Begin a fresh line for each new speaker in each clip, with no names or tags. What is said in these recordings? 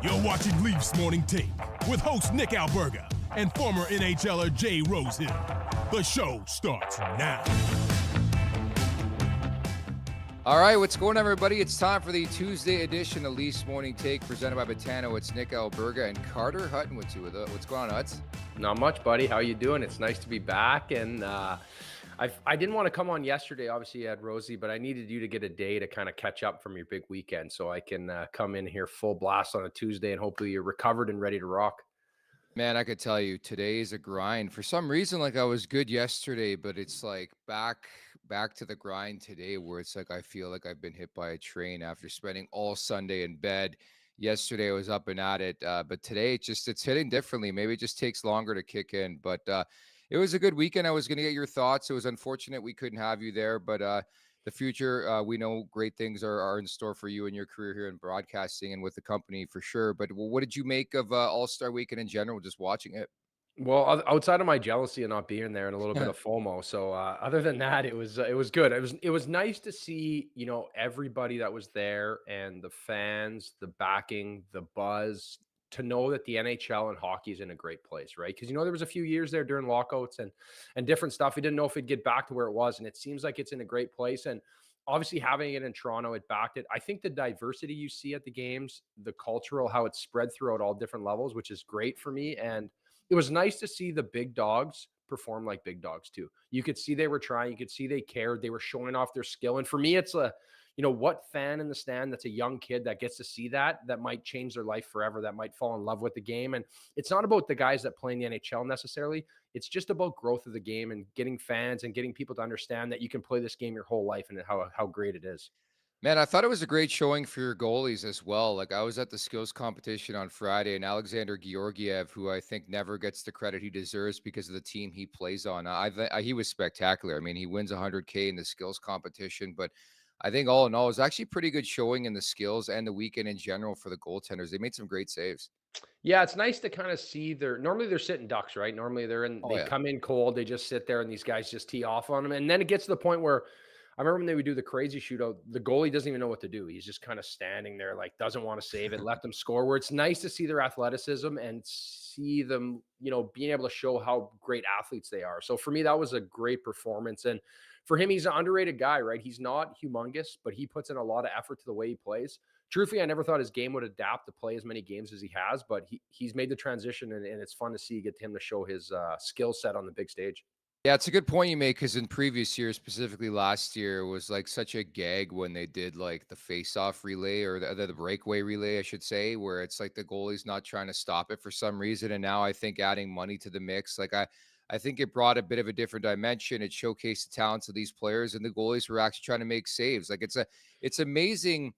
You're watching Leafs Morning Take with host Nick Alberga and former NHLer Jay Rosehill. The show starts now.
All right, what's going on, everybody? It's time for the Tuesday edition of Leafs Morning Take presented by Betano. It's Nick Alberga and Carter Hutton with you. What's going on, Huts?
Not much, buddy. How you doing? It's nice to be back. And I didn't want to come on yesterday. Obviously, you had Rosie, but I needed you to get a day to kind of catch up from your big weekend so I can come in here full blast on a Tuesday and hopefully you're recovered and ready to rock.
Man, I could tell you today is a grind. For some reason, like I was good yesterday, but it's like back to the grind today where it's like I feel like I've been hit by a train after spending all Sunday in bed. Yesterday I was up and at it, but today it's hitting differently. Maybe it just takes longer to kick in, but it was a good weekend. I was going to get your thoughts. It was unfortunate we couldn't have you there, but the future, we know great things are in store for you and your career here in broadcasting and with the company for sure. But what did you make of All-Star Weekend in general, just watching it?
Well, outside of my jealousy of not being there and a little bit of FOMO, so other than that, it was good. It was nice to see everybody that was there and the fans, the backing, the buzz, to know that the NHL and hockey is in a great place, right? Because there was a few years there during lockouts and different stuff. We didn't know if it'd get back to where it was, and it seems like it's in a great place. And obviously having it in Toronto, it backed it. I think the diversity you see at the games, the cultural, how it's spread throughout all different levels, which is great for me. And it was nice to see the big dogs perform like big dogs too. You could see they were trying, you could see they cared, they were showing off their skill. And for me, it's what fan in the stand that's a young kid that gets to see that might change their life forever, that might fall in love with the game. And it's not about the guys that play in the NHL necessarily. It's just about growth of the game and getting fans and getting people to understand that you can play this game your whole life and how great it is.
Man, I thought it was a great showing for your goalies as well. Like I was at the skills competition on Friday, and Alexander Georgiev, who I think never gets the credit he deserves because of the team he plays on, he was spectacular. I mean, he wins 100K in the skills competition, but I think all in all, it was actually pretty good showing in the skills and the weekend in general for the goaltenders. They made some great saves.
Yeah, it's nice to kind of see normally they're sitting ducks, right? Normally they come in cold, they just sit there and these guys just tee off on them. And then it gets to the point where I remember when they would do the crazy shootout, the goalie doesn't even know what to do. He's just kind of standing there, like doesn't want to save it, let them score. Where it's nice to see their athleticism and see them, being able to show how great athletes they are. So for me, that was a great performance. And for him, he's an underrated guy, right? He's not humongous, but he puts in a lot of effort to the way he plays. Truthfully, I never thought his game would adapt to play as many games as he has, but he's made the transition, and it's fun to see get him to show his skill set on the big stage.
Yeah, it's a good point you make because in previous years, specifically last year, it was like such a gag when they did like the face-off relay or the breakaway relay, I should say, where it's like the goalie's not trying to stop it for some reason. And now I think adding money to the mix, like I think it brought a bit of a different dimension. It showcased the talents of these players, and the goalies were actually trying to make saves. Like it's amazing,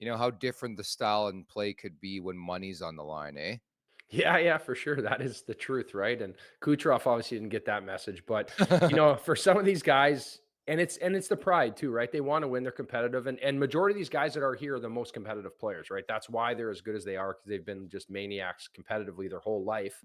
how different the style and play could be when money's on the line, eh?
Yeah, for sure. That is the truth, right? And Kucherov obviously didn't get that message, but for some of these guys, and it's the pride too, right? They want to win, they're competitive, and majority of these guys that are here are the most competitive players, right? That's why they're as good as they are because they've been just maniacs competitively their whole life.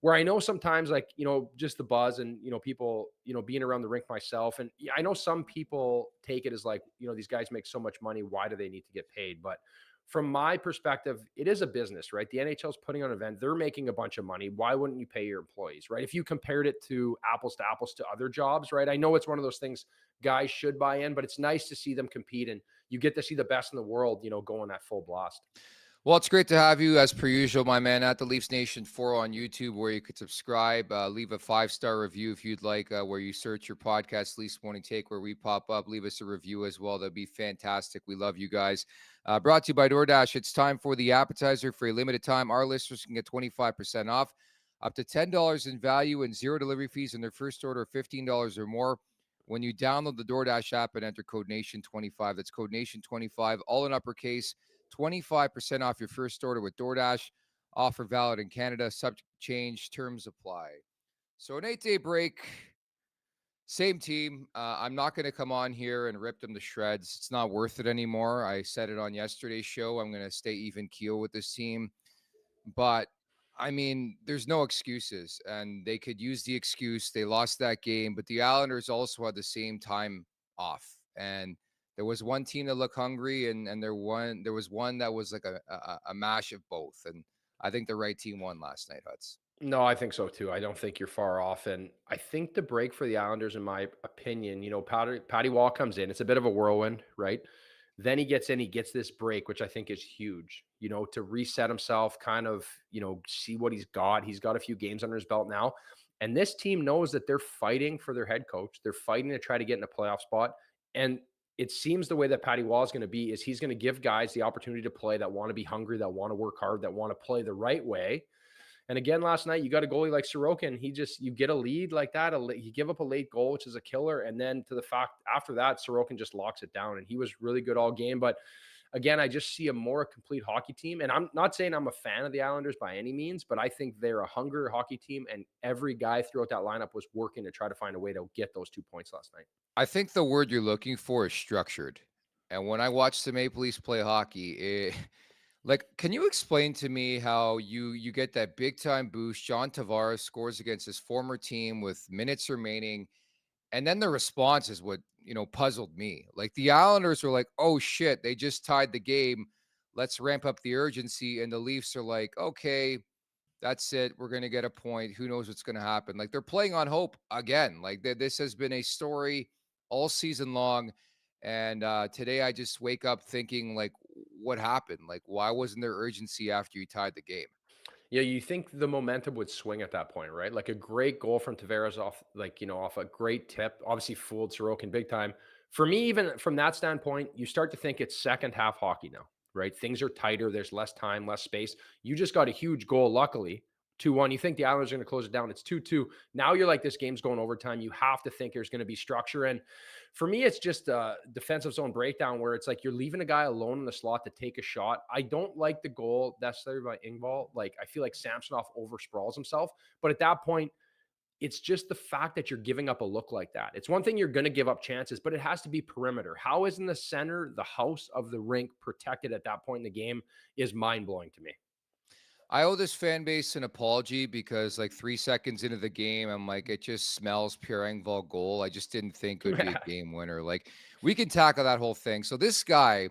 Where I know sometimes, like just the buzz and people, being around the rink myself, and I know some people take it as like these guys make so much money, why do they need to get paid? But from my perspective, it is a business, right? The NHL is putting on an event. They're making a bunch of money. Why wouldn't you pay your employees, right? If you compared it to apples to other jobs, right? I know it's one of those things guys should buy in, but it's nice to see them compete and you get to see the best in the world, going at full blast.
Well, it's great to have you as per usual, my man, at the Leafs Nation 4 on YouTube, where you could subscribe, leave a 5-star review if you'd like, where you search your podcast, Leafs Morning Take, where we pop up. Leave us a review as well. That'd be fantastic. We love you guys. Brought to you by DoorDash. It's time for the appetizer. For a limited time, our listeners can get 25% off, up to $10 in value and zero delivery fees on their first order of $15 or more when you download the DoorDash app and enter code NATION25. That's code NATION25, all in uppercase. 25% off your first order with DoorDash. Offer valid in Canada. Subject change. Terms apply. So an 8-day break. Same team. I'm not going to come on here and rip them to shreds. It's not worth it anymore. I said it on yesterday's show. I'm going to stay even keel with this team. But, I mean, there's no excuses. And they could use the excuse. They lost that game. But the Islanders also had the same time off. And There was one team that looked hungry, and there was one that was like a mash of both. And I think the right team won last night, Huts.
No, I think so too. I don't think you're far off. And I think the break for the Islanders, in my opinion, Patty Wall comes in. It's a bit of a whirlwind, right? Then he gets in, he gets this break, which I think is huge, to reset himself, kind of, see what he's got. He's got a few games under his belt now. And this team knows that they're fighting for their head coach. They're fighting to try to get in a playoff spot. And it seems the way that Patty Wall is going to be is he's going to give guys the opportunity to play that want to be hungry, that want to work hard, that want to play the right way. And again, last night, you got a goalie like Sorokin. You get a lead like that. You give up a late goal, which is a killer. And then to the fact after that, Sorokin just locks it down. And he was really good all game. But again, I just see a more complete hockey team. And I'm not saying I'm a fan of the Islanders by any means, but I think they're a hungry hockey team. And every guy throughout that lineup was working to try to find a way to get those 2 points last night.
I think the word you're looking for is structured. And when I watch the Maple Leafs play hockey, can you explain to me how you get that big time boost? John Tavares scores against his former team with minutes remaining, and then the response is what puzzled me. Like the Islanders were like, "Oh shit, they just tied the game. Let's ramp up the urgency." And the Leafs are like, "Okay, that's it. We're gonna get a point. Who knows what's gonna happen?" Like they're playing on hope again. Like this has been a story all season long. And today I just wake up thinking, like, what happened? Like, why wasn't there urgency after you tied the game?
Yeah, you think the momentum would swing at that point, right? Like a great goal from Tavares off, off a great tip, obviously fooled Sorokin big time. For me, even from that standpoint, you start to think it's second half hockey now, right? Things are tighter. There's less time, less space. You just got a huge goal, luckily, 2-1. You think the Islanders are going to close it down. It's 2-2. Now you're like, this game's going overtime. You have to think there's going to be structure. And for me, it's just a defensive zone breakdown where it's like you're leaving a guy alone in the slot to take a shot. I don't like the goal necessarily by Engvall. Like, I feel like Samsonov over sprawls himself. But at that point, it's just the fact that you're giving up a look like that. It's one thing you're going to give up chances, but it has to be perimeter. How is in the center, the house of the rink protected at that point in the game is mind-blowing to me.
I owe this fan base an apology because like 3 seconds into the game, I'm like, it just smells Pierre Engvall goal. I just didn't think it would be a game winner. Like we can tackle that whole thing. So this guy,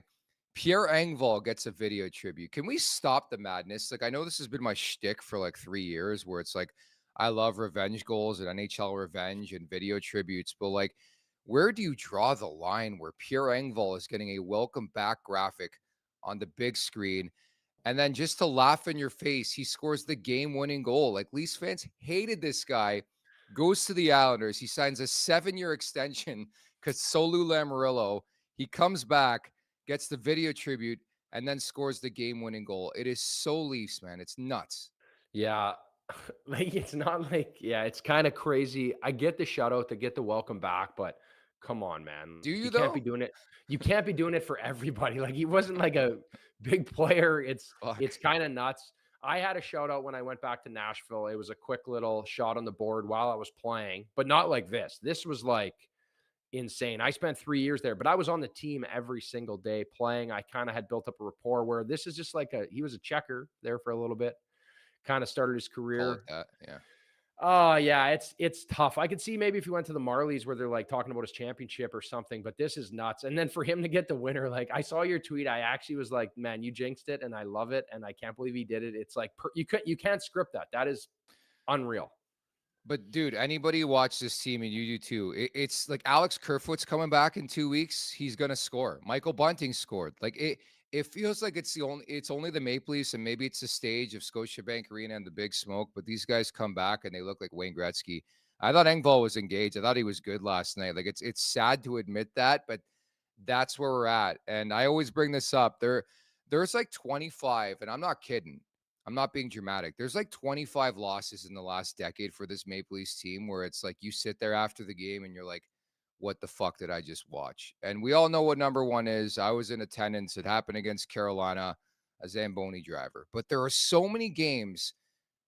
Pierre Engvall, gets a video tribute. Can we stop the madness? Like I know this has been my shtick for like 3 years where it's like, I love revenge goals and NHL revenge and video tributes, but like, where do you draw the line where Pierre Engvall is getting a welcome back graphic on the big screen? And then just to laugh in your face, he scores the game-winning goal. Like Leafs fans hated this guy. Goes to the Islanders. He signs a 7-year extension because Solu Lamoriello. He comes back, gets the video tribute, and then scores the game-winning goal. It is so Leafs, man. It's nuts.
Yeah. It's not like, yeah, it's kind of crazy. I get the shout out to get the welcome back, but come on, man.
Do you
You can't be
though?
doing it. You can't be doing it for everybody. Like he wasn't like a big player. It's
Fuck.
kind of nuts. I had a shout out when I went back to Nashville. It was a quick little shot on the board while I was playing, but not like this. This was like insane. I spent 3 years there, but I was on the team every single day playing. I kind of had built up a rapport where this is just like he was a checker there for a little bit, kind of started his
Call it
career.
that. Yeah.
Oh, yeah, it's tough. I could see maybe if he went to the Marlies where they're like talking about his championship or something, but this is nuts. And then for him to get the winner, like I saw your tweet, I actually was like, man, you jinxed it, and I love it, and I can't believe he did it. It's like you can't script that. That is unreal.
But dude, anybody watch this team, and you do too. It's like Alex Kerfoot's coming back in 2 weeks. He's gonna score. Michael Bunting scored. Like it feels like it's only the Maple Leafs, and maybe it's the stage of Scotiabank Arena and the big smoke. But these guys come back and they look like Wayne Gretzky. I thought Engvall was engaged. I thought he was good last night. Like it's sad to admit that, but that's where we're at. And I always bring this up. There's like 25, and I'm not kidding. I'm not being dramatic. There's like 25 losses in the last decade for this Maple Leafs team where it's like you sit there after the game and you're like, what the fuck did I just watch? And we all know what number one is. I was in attendance. It happened against Carolina, a Zamboni driver. But there are so many games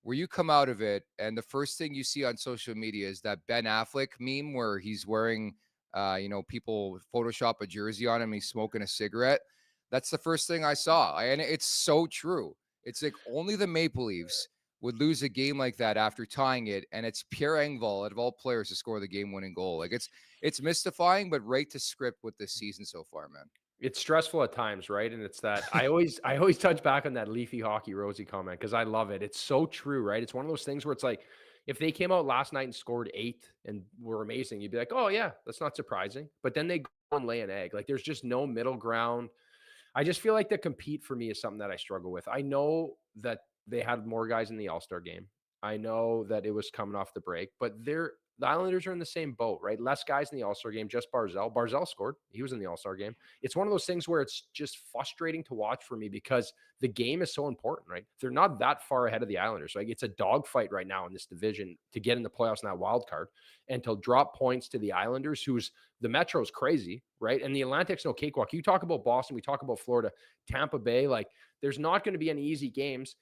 where you come out of it and the first thing you see on social media is that Ben Affleck meme where he's wearing, people Photoshop a jersey on him. He's smoking a cigarette. That's the first thing I saw. And it's so true. It's like only the Maple Leafs would lose a game like that after tying it, and it's Pierre Engvall out of all players to score the game-winning goal. Like it's mystifying, but right to script with this season so far, man.
It's stressful at times, right? And it's that I always touch back on that leafy hockey Rosie comment because I love it. It's so true, right? It's one of those things where it's like if they came out last night and scored 8 and were amazing, you'd be like, "Oh yeah, that's not surprising." But then they go and lay an egg. Like there's just no middle ground. I just feel like the compete for me is something that I struggle with. I know that they had more guys in the All-Star game. I know that it was coming off the break, but the Islanders are in the same boat, right? Less guys in the All-Star game, just Barzal. Barzal scored. He was in the All-Star game. It's one of those things where it's just frustrating to watch for me because the game is so important, right? They're not that far ahead of the Islanders. Like it's a dogfight right now in this division to get in the playoffs in that wild card and to drop points to the Islanders, who's the Metro's crazy, right? And the Atlantic's no cakewalk. You talk about Boston, we talk about Florida, Tampa Bay. Like, there's not going to be any easy games.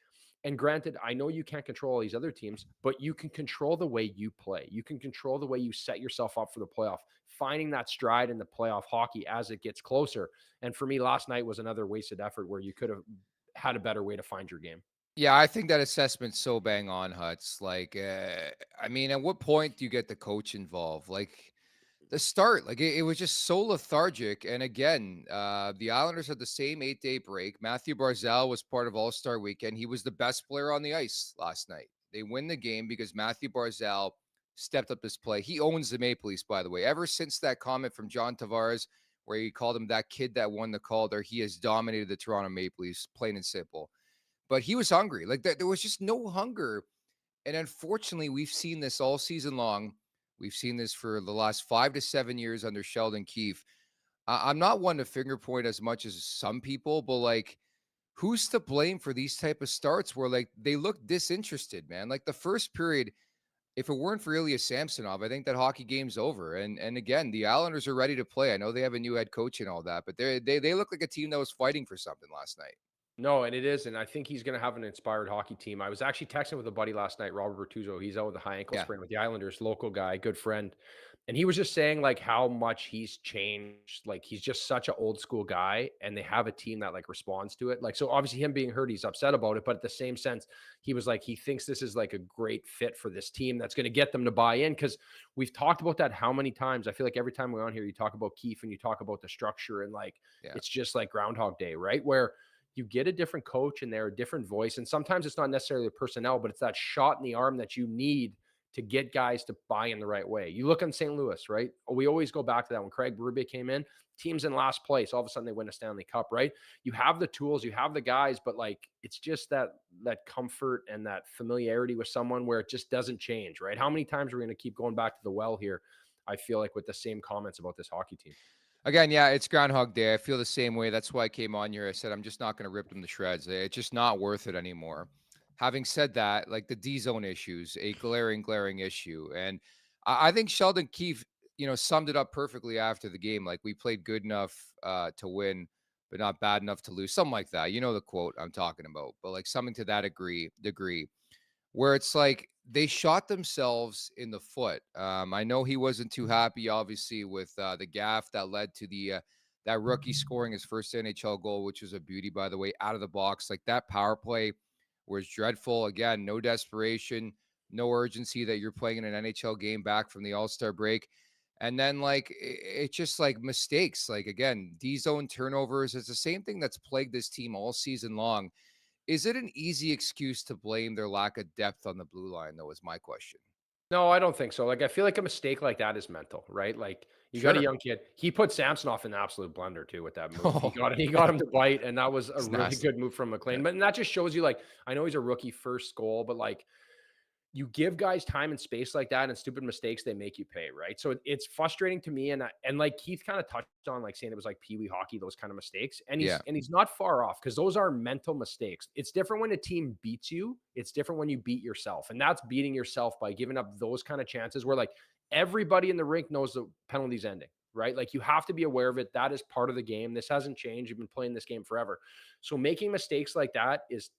And granted, I know you can't control all these other teams, but you can control the way you play. You can control the way you set yourself up for the playoff, finding that stride in the playoff hockey as it gets closer. And for me, last night was another wasted effort where you could have had a better way to find your game.
Yeah, I think that assessment's so bang on, Huts. Like, I mean, at what point do you get the coach involved? Like, the start, like it was just so lethargic. And again, the Islanders had the same 8-day break. Matthew Barzal was part of All-Star Weekend. He was the best player on the ice last night. They win the game because Matthew Barzal stepped up his play. He owns the Maple Leafs, by the way. Ever since that comment from John Tavares, where he called him that kid that won the Calder, he has dominated the Toronto Maple Leafs, plain and simple. But he was hungry. Like there was just no hunger. And unfortunately, we've seen this all season long. We've seen this for the last 5 to 7 years under Sheldon Keefe. I'm not one to finger point as much as some people, but like, who's to blame for these type of starts where like they look disinterested, man? Like the first period, if it weren't for Ilya Samsonov, I think that hockey game's over. And again, the Islanders are ready to play. I know they have a new head coach and all that, but they look like a team that was fighting for something last night.
No, and it is, and I think he's going to have an inspired hockey team. I was actually texting with a buddy last night, Robert Bertuzzo. He's out with a high ankle
Yeah.
sprain with the Islanders, local guy, good friend, and he was just saying like how much he's changed. Like he's just such an old school guy, and they have a team that like responds to it. Like so, obviously him being hurt, he's upset about it, but at the same sense, he was like he thinks this is like a great fit for this team that's going to get them to buy in because we've talked about that how many times. I feel like every time we're on here, you talk about Keefe and you talk about the structure and like
Yeah.
it's just like Groundhog Day, right? Where you get a different coach in there, a different voice. And sometimes it's not necessarily the personnel, but it's that shot in the arm that you need to get guys to buy in the right way. You look on St. Louis, right? We always go back to that when Craig Berube came in, teams in last place, all of a sudden they win a Stanley Cup, right? You have the tools, you have the guys, but like it's just that comfort and that familiarity with someone where it just doesn't change, right? How many times are we going to keep going back to the well here? I feel like with the same comments about this hockey team.
Again, yeah, it's Groundhog Day. I feel the same way. That's why I came on here. I said I'm just not going to rip them to shreds. It's just not worth it anymore. Having said that, like the D zone issues, a glaring issue, and I think Sheldon Keefe, summed it up perfectly after the game. Like we played good enough to win, but not bad enough to lose. Something like that. You know the quote I'm talking about. But like something to that degree where it's like they shot themselves in the foot. I know he wasn't too happy, obviously, with the gaff that led to the that rookie scoring his first NHL goal, which was a beauty, by the way, out of the box. Like that power play was dreadful. Again, no desperation, no urgency that you're playing in an NHL game back from the All-Star break. And then like it's just like mistakes. Like again, D zone turnovers. It's the same thing that's plagued this team all season long. Is it an easy excuse to blame their lack of depth on the blue line, though, is my question.
No, I don't think so. Like, I feel like a mistake like that is mental, right? Like, you got a
Sure.
young kid. He put Samsonov in an absolute blender too with that move. He
Oh,
got he got him to bite, and that was a
it's
really
nasty.
good move from
Yeah.
McLean. But and that just shows you, like, I know he's a rookie first goal, but like you give guys time and space like that and stupid mistakes, they make you pay, right? So it's frustrating to me. And like Keith kind of touched on, like saying it was like peewee hockey, those kind of mistakes. And
Yeah.
he's not far off because those are mental mistakes. It's different when a team beats you. It's different when you beat yourself. And that's beating yourself by giving up those kind of chances where like everybody in the rink knows the penalty's ending. Right. Like you have to be aware of it. That is part of the game. This hasn't changed. You've been playing this game forever. So making mistakes like that is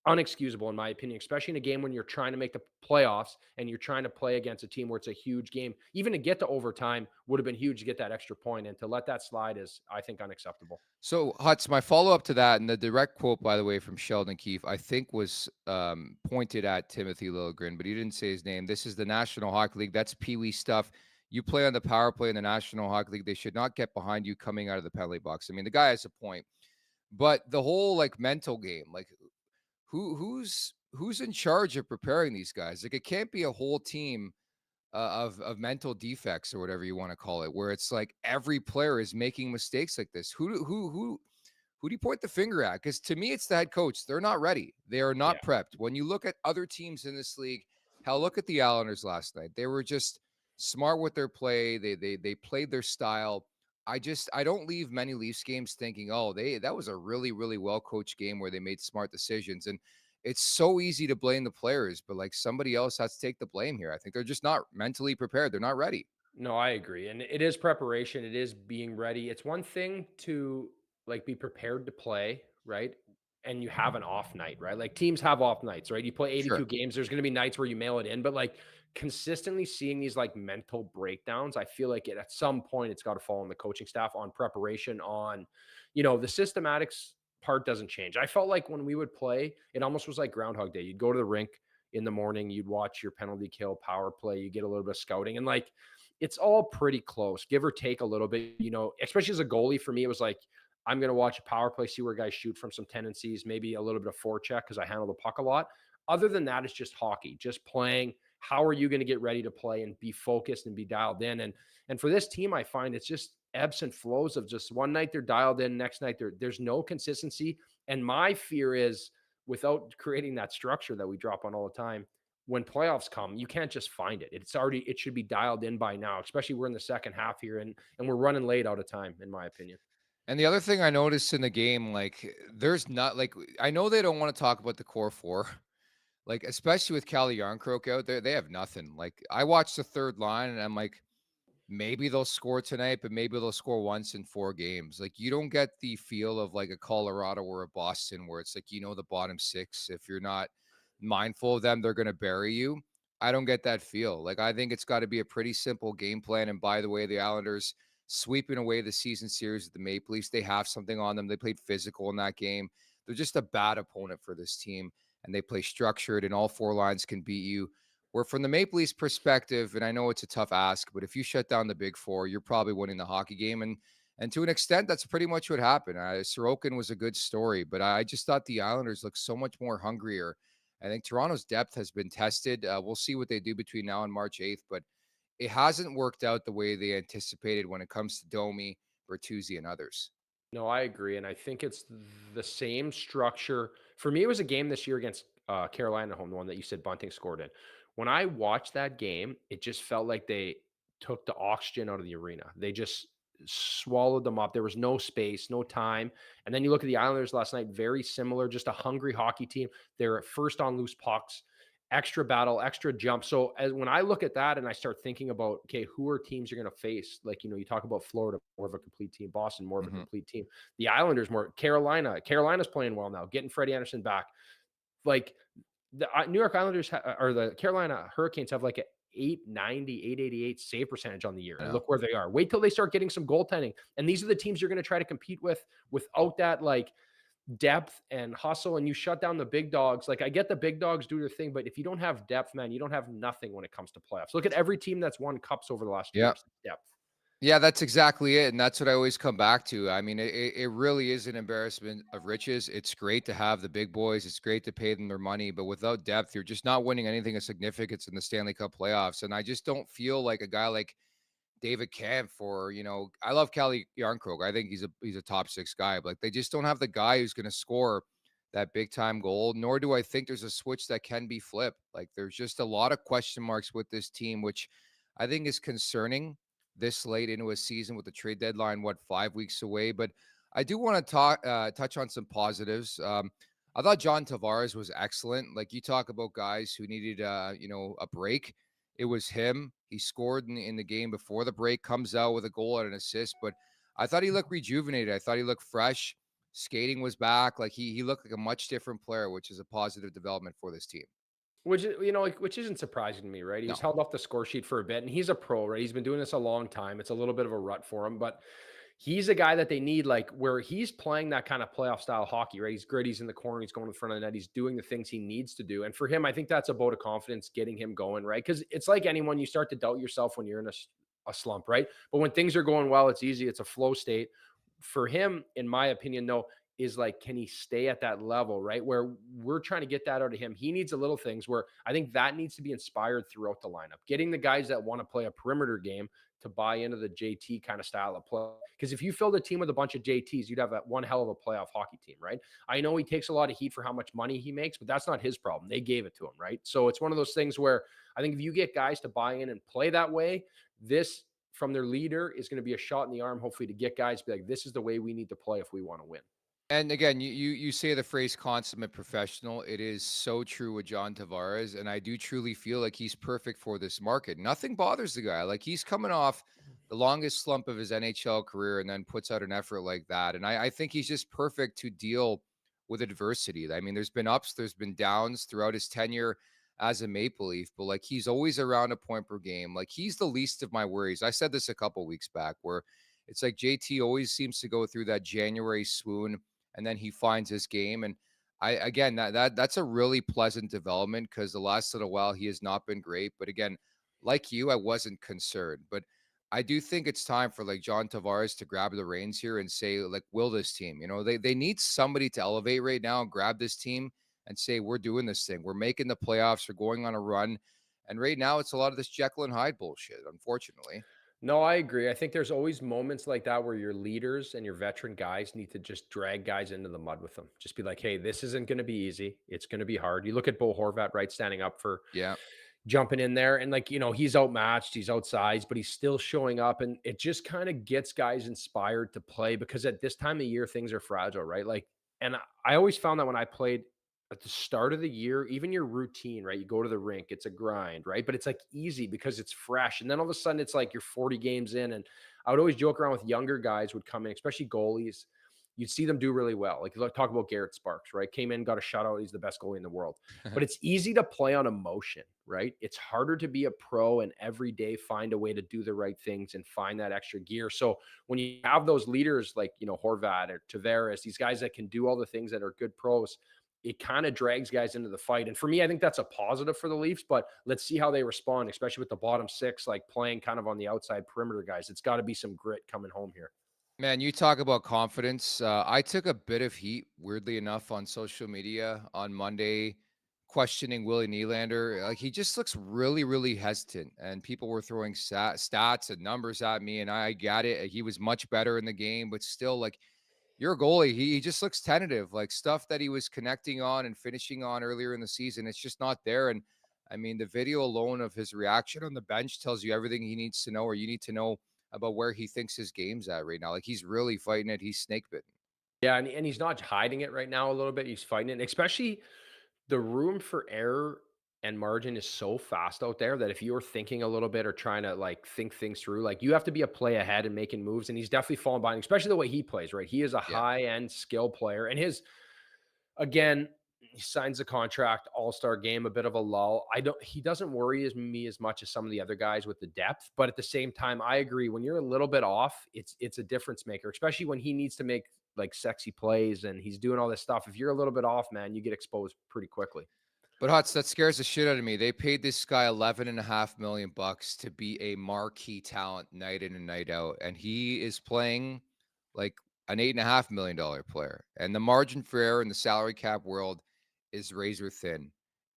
unexcusable in my opinion, especially in a game when you're trying to make the playoffs and you're trying to play against a team where it's a huge game. Even to get to overtime would have been huge to get that extra point, and to let that slide is, I think, unacceptable.
So, Huts, my follow up to that, and the direct quote, by the way, from Sheldon Keefe, I think was pointed at Timothy Liljegren, but he didn't say his name. This is the National Hockey League. That's Pee Wee stuff. You play on the power play in the National Hockey League. They should not get behind you coming out of the penalty box. I mean, the guy has a point, but the whole like mental game, like who's in charge of preparing these guys? Like, it can't be a whole team of mental defects or whatever you want to call it, where it's like every player is making mistakes like this. Who do you point the finger at? Because to me, it's the head coach. They're not ready. They are
Yeah.
not prepped. When you look at other teams in this league, hell, look at the Islanders last night. They were just smart with their play. They played their style. I don't leave many Leafs games thinking, oh, that was a really, really well coached game where they made smart decisions. And it's so easy to blame the players, but like somebody else has to take the blame here. I think they're just not mentally prepared. They're not ready.
No, I agree. And it is preparation. It is being ready. It's one thing to like be prepared to play, right? And you have an off night, right? Like teams have off nights, right? You play 82
Sure.
games. There's going to be nights where you mail it in, but like consistently seeing these like mental breakdowns, I feel like at some point it's got to fall on the coaching staff, on preparation, on, the systematics part doesn't change. I felt like when we would play, it almost was like Groundhog Day. You'd go to the rink in the morning, you'd watch your penalty kill, power play, you get a little bit of scouting, and like it's all pretty close, give or take a little bit, especially as a goalie. For me, it was like, I'm going to watch a power play, see where guys shoot from some tendencies, maybe a little bit of forecheck because I handle the puck a lot. Other than that, it's just hockey, just playing. How are you going to get ready to play and be focused and be dialed in? And for this team, I find it's just ebbs and flows of just one night they're dialed in, next night there's no consistency. And my fear is, without creating that structure that we drop on all the time, when playoffs come, you can't just find it. It should be dialed in by now, especially we're in the second half here, and we're running late out of time, in my opinion.
And the other thing I noticed in the game, like, there's not like I know they don't want to talk about the core four, like especially with Calle Yarncroke out there, they have nothing. Like, I watched the third line, and I'm like, maybe they'll score tonight, but maybe they'll score once in 4 games. Like, you don't get the feel of like a Colorado or a Boston where it's like, the bottom six. If you're not mindful of them, they're going to bury you. I don't get that feel. Like, I think it's got to be a pretty simple game plan. And by the way, the Islanders sweeping away the season series of the Maple Leafs, they have something on them. They played physical in that game. They're just a bad opponent for this team, and they play structured, and all four lines can beat you. Where from the Maple Leafs perspective, and I know it's a tough ask, but if you shut down the big four, you're probably winning the hockey game. And to an extent, that's pretty much what happened. Sorokin was a good story, but I just thought the Islanders looked so much more hungrier. I think Toronto's depth has been tested. We'll see what they do between now and March 8th, but it hasn't worked out the way they anticipated when it comes to Domi, Bertuzzi, and others.
No, I agree, and I think it's the same structure. For me, it was a game this year against Carolina at home, the one that you said Bunting scored in. When I watched that game, it just felt like they took the oxygen out of the arena. They just swallowed them up. There was no space, no time. And then you look at the Islanders last night, very similar, just a hungry hockey team. They're at first on loose pucks, extra battle, extra jump. So when I look at that and I start thinking about, okay, who are teams you're going to face? Like, you talk about Florida, more of a complete team, Boston, more of a complete team. The Islanders, more Carolina's playing well now, getting Freddie Anderson back. Like the New York Islanders or the Carolina Hurricanes have like a 888 save percentage on the year. And look where they are. Wait till they start getting some goaltending. And these are the teams you're going to try to compete with without that, like, depth and hustle, and you shut down the big dogs. Like, I get the big dogs do their thing, but if you don't have depth, man, you don't have nothing when it comes to playoffs. Look at every team that's won cups over the last years. Depth.
Yeah, that's exactly it. And that's what I always come back to. I mean, it really is an embarrassment of riches. It's great to have the big boys. It's great to pay them their money. But without depth, you're just not winning anything of significance in the Stanley Cup playoffs. And I just don't feel like a guy like David Kampf or, I love Calle Yarncroke. I think he's a top six guy. But like, they just don't have the guy who's going to score that big time goal. Nor do I think there's a switch that can be flipped. Like, there's just a lot of question marks with this team, which I think is concerning this late into a season with the trade deadline, 5 weeks away. But I do want to touch on some positives. I thought John Tavares was excellent. Like, you talk about guys who needed, a break. It was him. He scored in the game before the break, comes out with a goal and an assist. But I thought he looked rejuvenated. I thought he looked fresh. Skating was back. Like he looked like a much different player, which is a positive development for this team.
Which like, which isn't surprising to me, right? He was
No.
held off the score sheet for a bit, and he's a pro, right? He's been doing this a long time. It's a little bit of a rut for him, but he's a guy that they need, like where he's playing that kind of playoff style hockey, right? He's gritty, he's in the corner, he's going to the front of the net, he's doing the things he needs to do. And for him, I think that's a vote of confidence getting him going, right? Because it's like anyone, you start to doubt yourself when you're in a slump, right? But when things are going well, it's easy, it's a flow state. For him, in my opinion, though, is like, can he stay at that level, right? Where we're trying to get that out of him. He needs a little things where I think that needs to be inspired throughout the lineup. Getting the guys that want to play a perimeter game to buy into the JT kind of style of play. Because if you filled a team with a bunch of JTs, you'd have one hell of a playoff hockey team, right? I know he takes a lot of heat for how much money he makes, but that's not his problem. They gave it to him, right? So it's one of those things where I think if you get guys to buy in and play that way, this from their leader is going to be a shot in the arm, hopefully, to get guys to be like, this is the way we need to play if we want to win.
And again, you say the phrase consummate professional. It is so true with John Tavares, and I do truly feel like he's perfect for this market. Nothing bothers the guy. Like he's coming off the longest slump of his NHL career and then puts out an effort like that. And I think he's just perfect to deal with adversity. I mean, there's been ups, there's been downs throughout his tenure as a Maple Leaf, but like he's always around a point per game. Like he's the least of my worries. I said this a couple weeks back where it's like JT always seems to go through that January swoon and then he finds his game. And I again that's a really pleasant development because the last little while he has not been great. But again, like you, I wasn't concerned. But I do think it's time for like John Tavares to grab the reins here and say, like, will this team? They need somebody to elevate right now and grab this team and say, we're doing this thing. We're making the playoffs, we're going on a run. And right now it's a lot of this Jekyll and Hyde bullshit, unfortunately.
No, I agree. I think there's always moments like that where your leaders and your veteran guys need to just drag guys into the mud with them. Just be like, hey, this isn't going to be easy. It's going to be hard. You look at Bo Horvat, right, standing up for
Yeah.
jumping in there. And like, he's outmatched, he's outsized, but he's still showing up. And it just kind of gets guys inspired to play because at this time of year, things are fragile, right? Like, and I always found that when I played at the start of the year, even your routine, right? You go to the rink, it's a grind, right? But it's like easy because it's fresh. And then all of a sudden it's like you're 40 games in. And I would always joke around with younger guys would come in, especially goalies. You'd see them do really well. Like talk about Garrett Sparks, right? Came in, got a shutout. He's the best goalie in the world. But it's easy to play on emotion, right? It's harder to be a pro and every day find a way to do the right things and find that extra gear. So when you have those leaders like, Horvat or Tavares, these guys that can do all the things that are good pros, it kind of drags guys into the fight. And for me, I think that's a positive for the Leafs, but let's see how they respond, especially with the bottom six, like playing kind of on the outside perimeter guys. It's got to be some grit coming home here.
Man, you talk about confidence. I took a bit of heat, weirdly enough, on social media on Monday, questioning Willie Nylander. Like he just looks really, really hesitant, and people were throwing stats and numbers at me, and I get it. He was much better in the game, but still, like you're a goalie. He just looks tentative, like stuff that he was connecting on and finishing on earlier in the season. It's just not there. And I mean, the video alone of his reaction on the bench tells you everything he needs to know, or you need to know about where he thinks his game's at right now. Like he's really fighting it. He's snake bitten.
Yeah, and he's not hiding it right now a little bit. He's fighting it, and especially the room for error and margin is so fast out there that if you're thinking a little bit or trying to like think things through, like you have to be a play ahead and making moves. And he's definitely falling behind, especially the way he plays, right? He is a
Yeah.
high end skill player. And again, he signs a contract, all-star game, a bit of a lull. He doesn't worry me as much as some of the other guys with the depth, but at the same time, I agree. When you're a little bit off, it's a difference maker, especially when he needs to make like sexy plays and he's doing all this stuff. If you're a little bit off, man, you get exposed pretty quickly.
But Huts, that scares the shit out of me. They paid this guy $11.5 million to be a marquee talent night in and night out. And he is playing like an $8.5 million player. And the margin for error in the salary cap world is razor thin.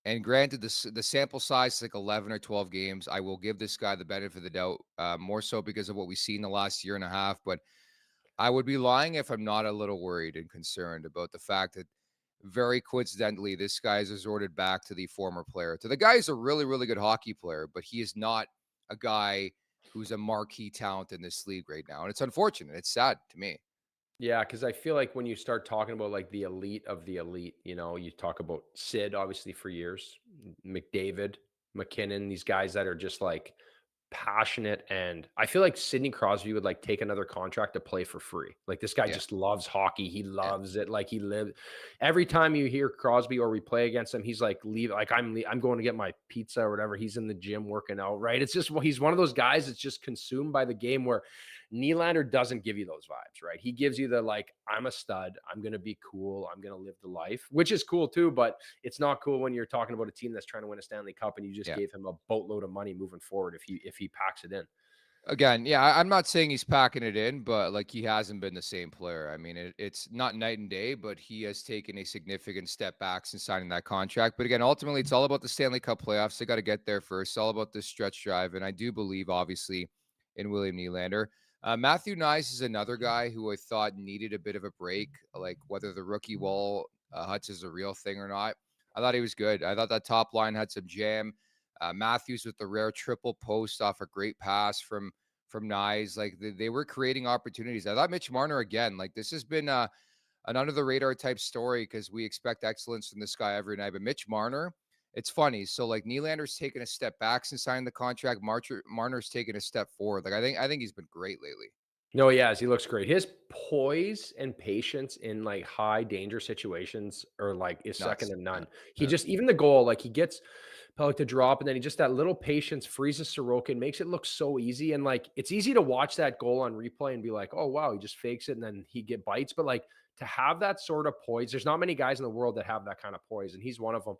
And granted, the sample size is like 11 or 12 games. I will give this guy the benefit of the doubt, more so because of what we've seen the last year and a half. But I would be lying if I'm not a little worried and concerned about the fact that very coincidentally, this guy has resorted back to the former player. To the guy who's a really, really good hockey player, but he is not a guy who's a marquee talent in this league right now. And it's unfortunate. It's sad to me.
Yeah, because I feel like when you start talking about like the elite of the elite, you talk about Sid obviously for years, McDavid, McKinnon, these guys that are just like passionate, and I feel like Sidney Crosby would like take another contract to play for free. Like this guy
Yeah,
just loves hockey. He
yeah,
loves it. Like he lived every time you hear Crosby or we play against him, he's like leave like I'm going to get my pizza or whatever. He's in the gym working out, right? It's just he's one of those guys that's just consumed by the game where Nylander doesn't give you those vibes, right? He gives you the like, I'm a stud, I'm gonna be cool, I'm gonna live the life, which is cool too, but it's not cool when you're talking about a team that's trying to win a Stanley Cup and you just
yeah.
gave him a boatload of money moving forward if he packs it in.
Again, yeah, I'm not saying he's packing it in, but like he hasn't been the same player. I mean, it's not night and day, but he has taken a significant step back since signing that contract. But again, ultimately, it's all about the Stanley Cup playoffs. They got to get there first. It's all about this stretch drive, and I do believe, obviously, in William Nylander. Matthew Nyes is another guy who I thought needed a bit of a break, like whether the rookie wall Huts is a real thing or not. I thought he was good. I thought that top line had some jam. Matthews with the rare triple post off a great pass from Nyes. Like they were creating opportunities. I thought Mitch Marner again. Like this has been an under the radar type story because we expect excellence from this guy every night. But Mitch Marner, it's funny. So like Nylander's taken a step back since signing the contract. Marner's taken a step forward. Like I think he's been great lately.
No, he has. He looks great. His poise and patience in like high danger situations are like is second
Nuts.
to
Yeah.
none. He
Yeah.
just even the goal, like he gets Pellick to drop, and then he just that little patience freezes Sorokin, makes it look so easy. And like it's easy to watch that goal on replay and be like, oh wow, he just fakes it and then he get bites. But like to have that sort of poise, there's not many guys in the world that have that kind of poise, and he's one of them.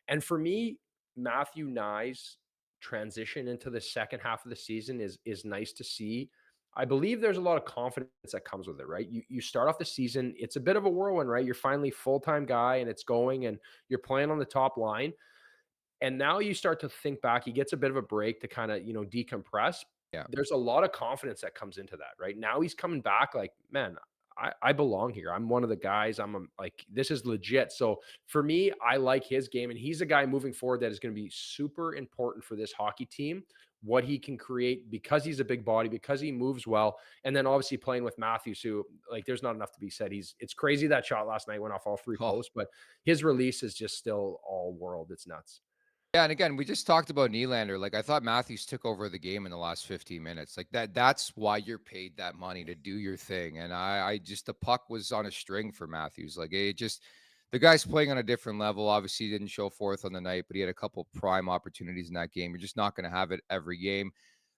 And for me, Matthew Nyes transition into the second half of the season is nice to see. I believe there's a lot of confidence that comes with it, right? You start off the season, it's a bit of a whirlwind, right? You're finally full-time guy and it's going and you're playing on the top line. And now you start to think back, he gets a bit of a break to kind of, decompress.
Yeah.
There's a lot of confidence that comes into that, right? Now he's coming back like, man, I belong here. I'm one of the guys. Like, this is legit. So for me, I like his game. And he's a guy moving forward that is going to be super important for this hockey team, what he can create because he's a big body, because he moves well. And then obviously playing with Matthews, who like, there's not enough to be said. It's crazy that shot last night went off all three
Oh,
posts, but his release is just still all world. It's nuts.
yeah, and again, we just talked about Nylander. Like I thought Matthews took over the game in the last 15 minutes. Like that's why you're paid that money to do your thing. And I just the puck was on a string for Matthews. Like it just the guy's playing on a different level. Obviously, he didn't show forth on the night, but he had a couple prime opportunities in that game. You're just not going to have it every game.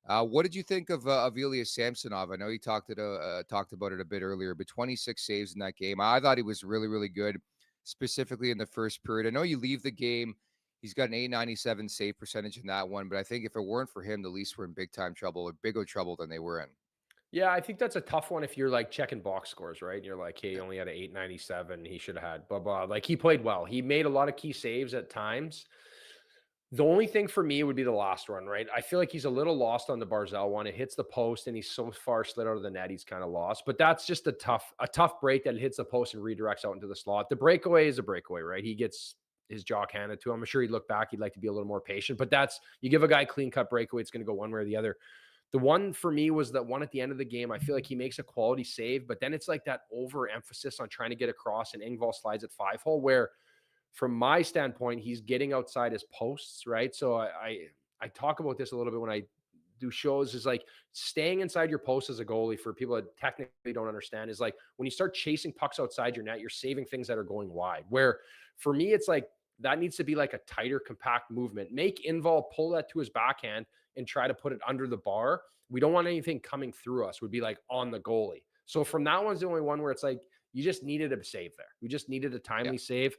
What did you think of Ilya Samsonov? I know you talked about it a bit earlier, but 26 saves in that game. I thought he was really, really good, specifically in the first period. I know you leave the game. He's got an 897 save percentage in that one, but I think if it weren't for him, the Leafs were in big time trouble or bigger trouble than they were in.
Yeah, I think that's a tough one if you're like checking box scores, right? And you're like, hey, he only had an 897. He should have had blah, blah. Like he played well. He made a lot of key saves at times. The only thing for me would be the last one, right? I feel like he's a little lost on the Barzell one. It hits the post and he's so far slid out of the net, he's kind of lost. But that's just a tough break that hits the post and redirects out into the slot. The breakaway is a breakaway, right? He gets his jock handed to him. I'm sure he'd look back. He'd like to be a little more patient, but that's you give a guy a clean cut breakaway, it's going to go one way or the other. The one for me was that one at the end of the game. I feel like he makes a quality save, but then it's like that overemphasis on trying to get across, and Engvall slides at 5-hole, where from my standpoint, he's getting outside his posts, right? So I talk about this a little bit when I do shows, is like staying inside your post as a goalie for people that technically don't understand is like when you start chasing pucks outside your net, you're saving things that are going wide. Where for me, it's like that needs to be like a tighter, compact movement. Make Engvall pull that to his backhand and try to put it under the bar. We don't want anything coming through us, would be like on the goalie. So from that one's the only one where it's like you just needed a save there. We just needed a
Yeah.
timely save.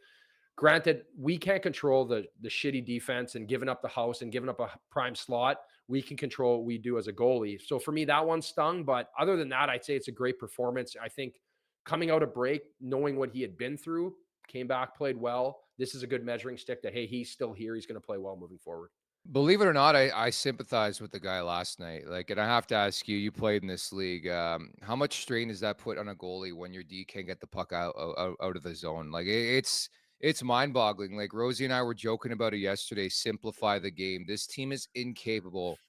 Granted, we can't control the shitty defense and giving up the house and giving up a prime slot. We can control what we do as a goalie. So for me, that one stung. But other than that, I'd say it's a great performance. I think coming out of break, knowing what he had been through, came back, played well. This is a good measuring stick that, hey, he's still here. He's going to play well moving forward.
Believe it or not, I sympathize with the guy last night. Like, and I have to ask you, you played in this league. How much strain does that put on a goalie when your D can't get the puck out of the zone? Like, it's mind boggling. Like Rosie and I were joking about it yesterday. Simplify the game. This team is incapable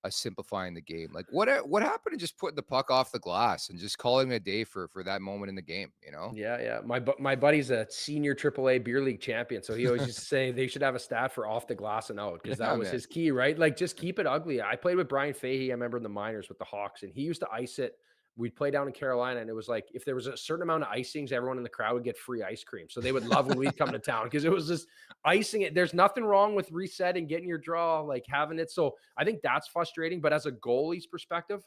simplifying the game. Like what happened to just putting the puck off the glass and just calling it a day for that moment in the game, you know?
Yeah, yeah. My buddy's a senior AAA beer league champion, so he always used to say they should have a stat for off the glass and out because
Yeah,
that was
man.
his key, right? Like just keep it ugly. I played with Brian Fahey. I remember in the minors with the Hawks, and he used to ice it. We'd play down in Carolina, and it was like if there was a certain amount of icings, everyone in the crowd would get free ice cream. So they would love when we'd come to town because it was just icing it. There's nothing wrong with resetting, getting your draw, like having it. So I think that's frustrating. But as a goalie's perspective,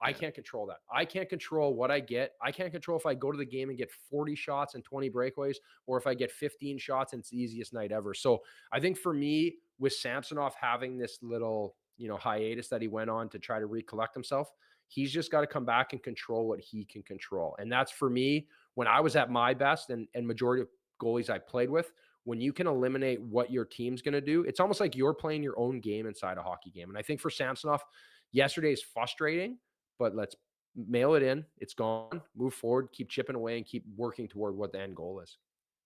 I
Yeah.
can't control that. I can't control what I get. I can't control if I go to the game and get 40 shots and 20 breakaways, or if I get 15 shots and it's the easiest night ever. So I think for me, with Samsonov having this little, hiatus that he went on to try to recollect himself, he's just got to come back and control what he can control. And that's for me, when I was at my best and majority of goalies I played with, when you can eliminate what your team's going to do, it's almost like you're playing your own game inside a hockey game. And I think for Samsonov, yesterday is frustrating, but let's mail it in. It's gone. Move forward, keep chipping away, and keep working toward what the end goal is.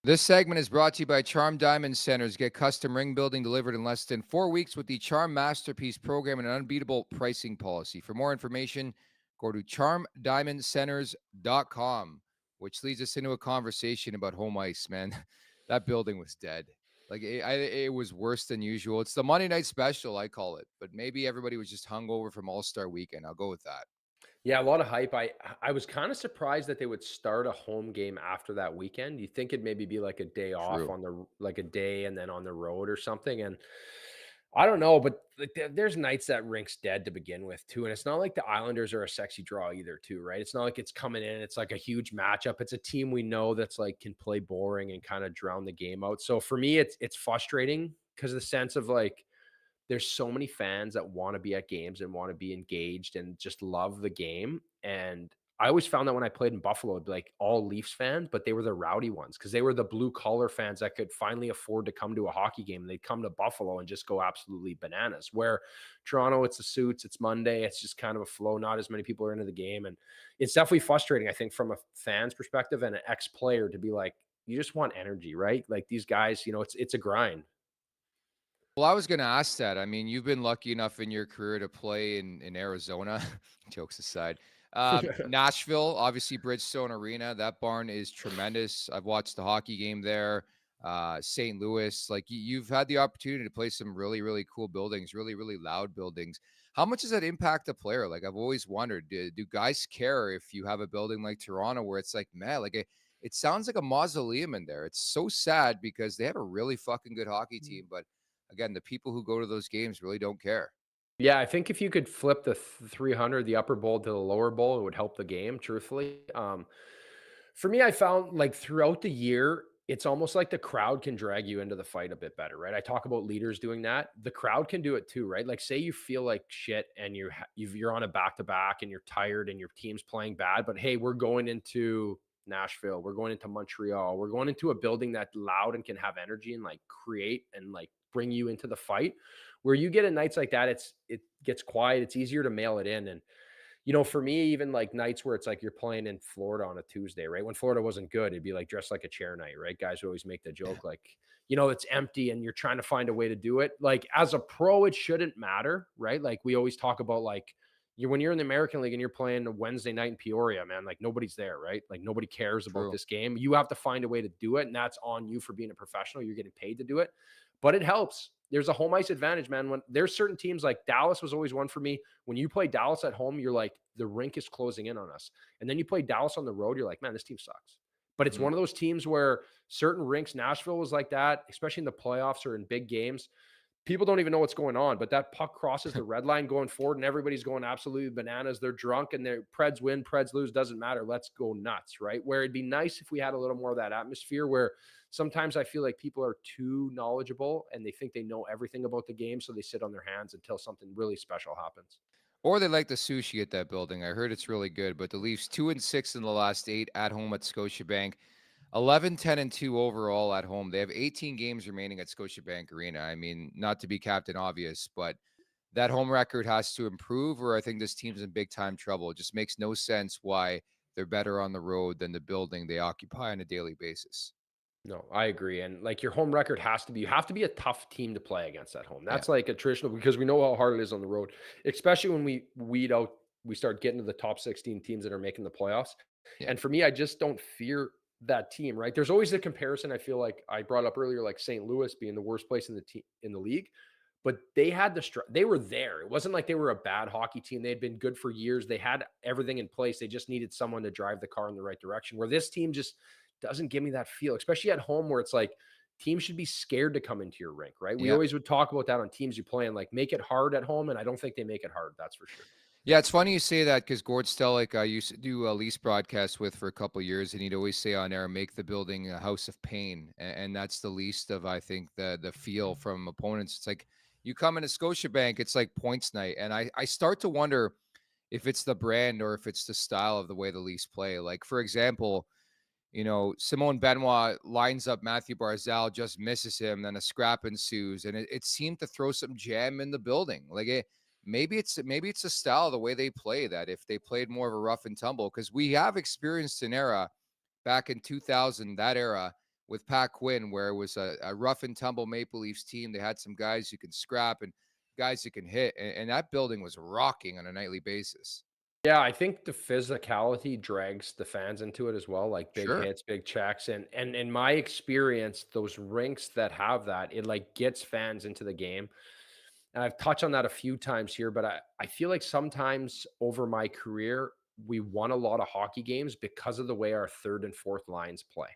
This segment is brought to you by Charm Diamond Centers. Get custom ring building delivered in less than 4 weeks with the Charm Masterpiece program and an unbeatable pricing policy. For more information, go to charmdiamondcenters.com, which leads us into a conversation about home ice, man. That building was dead. Like it was worse than usual. It's the Monday night special, I call it, but maybe everybody was just hungover from All-Star weekend. I'll go with that.
Yeah, a lot of hype. I was kind of surprised that they would start a home game after that weekend. You think it'd maybe be like a day off
True.
on the like a day and then on the road or something. And I don't know, but like there's nights that rink's dead to begin with too. And it's not like the Islanders are a sexy draw either, too, right? It's not like it's coming in. It's like a huge matchup. It's a team we know that's like can play boring and kind of drown the game out. So for me, it's frustrating because the sense of like there's so many fans that want to be at games and want to be engaged and just love the game. And I always found that when I played in Buffalo, it'd be like all Leafs fans, but they were the rowdy ones because they were the blue collar fans that could finally afford to come to a hockey game. And they'd come to Buffalo and just go absolutely bananas. Where Toronto, it's the suits, it's Monday, it's just kind of a flow. Not as many people are into the game. And it's definitely frustrating, I think, from a fan's perspective and an ex-player to be like, you just want energy, right? Like these guys, it's a grind.
Well, I was going to ask that. I mean, you've been lucky enough in your career to play in Arizona, jokes aside. Nashville, obviously Bridgestone Arena. That barn is tremendous. I've watched the hockey game there. St. Louis, like you've had the opportunity to play some really, really cool buildings, really, really loud buildings. How much does that impact a player? Like I've always wondered, do guys care if you have a building like Toronto where it's like, man, like it sounds like a mausoleum in there. It's so sad because they have a really fucking good hockey team, but again, the people who go to those games really don't care.
Yeah, I think if you could flip the 300, the upper bowl to the lower bowl, it would help the game, truthfully. For me, I found like throughout the year, it's almost like the crowd can drag you into the fight a bit better, right? I talk about leaders doing that. The crowd can do it too, right? Like, say you feel like shit and you're on a back to back and you're tired and your team's playing bad, but hey, we're going into Nashville, we're going into Montreal, we're going into a building that's loud and can have energy and like create and like bring you into the fight. Where you get in nights like that, it gets quiet, it's easier to mail it in. And for me, even like nights where it's like you're playing in Florida on a Tuesday, right? When Florida wasn't good, it'd be like dressed like a chair night, right? Guys would always make the joke like, it's empty and you're trying to find a way to do it. Like as a pro, it shouldn't matter, right? Like we always talk about like when you're in the American League and you're playing a Wednesday night in Peoria, man, like nobody's there, right? Like nobody cares about
True.
this game. You have to find a way to do it, and that's on you for being a professional. You're getting paid to do it, but it helps. There's a home ice advantage, man. When there's certain teams like Dallas was always one for me. When you play Dallas at home, you're like, the rink is closing in on us. And then you play Dallas on the road, you're like, man, this team sucks. But it's
Mhm.
one of those teams where certain rinks, Nashville was like that, especially in the playoffs or in big games. People don't even know what's going on, but that puck crosses the red line going forward, and everybody's going absolutely bananas. They're drunk, and their Preds win, Preds lose, doesn't matter. Let's go nuts, right? Where it'd be nice if we had a little more of that atmosphere where sometimes I feel like people are too knowledgeable and they think they know everything about the game, so they sit on their hands until something really special happens.
Or they like the sushi at that building. I heard it's really good, but the Leafs 2-6 in the last 8 at home at Scotiabank, 11-10-2 overall at home. They have 18 games remaining at Scotiabank Arena. I mean, not to be Captain Obvious, but that home record has to improve, or I think this team's in big time trouble. It just makes no sense why they're better on the road than the building they occupy on a daily basis.
No, I agree. And like your home record has to be, you have to be a tough team to play against at home.
Yeah,
That's like a traditional because we know how hard it is on the road, especially when we start getting to the top 16 teams that are making the playoffs.
yeah,
And for me, I just don't fear that team, right? There's always the comparison. I feel like I brought up earlier, like St. Louis being the worst place in the team in the league, but they had they were there. It wasn't like they were a bad hockey team. They had been good for years. They had everything in place. They just needed someone to drive the car in the right direction. Where this team just doesn't give me that feel, especially at home where it's like teams should be scared to come into your rink, right? We
yeah.
always would talk about that on teams you play and like make it hard at home. And I don't think they make it hard. That's for sure.
Yeah, it's funny you say that because Gord Stellick, I used to do a lease broadcast with for a couple of years, and he'd always say on air, "Make the building a house of pain," and that's the least of, I think, the feel from opponents. It's like you come into Scotiabank, it's like points night, and I start to wonder if it's the brand or if it's the style of the way the Leafs play. Like for example, Simone Benoit lines up Matthew Barzal, just misses him, then a scrap ensues, and it seemed to throw some jam in the building. Like maybe it's a style the way they play that if they played more of a rough and tumble, because we have experienced an era back in 2000, that era with Pat Quinn, where it was a rough and tumble Maple Leafs team. They had some guys who can scrap and guys who can hit, and that building was rocking on a nightly basis.
Yeah, I think the physicality drags the fans into it as well, like big
Sure.
hits, big checks, and in my experience, those rinks that have that, it like gets fans into the game. And I've touched on that a few times here, but I feel like sometimes over my career, we won a lot of hockey games because of the way our third and fourth lines play,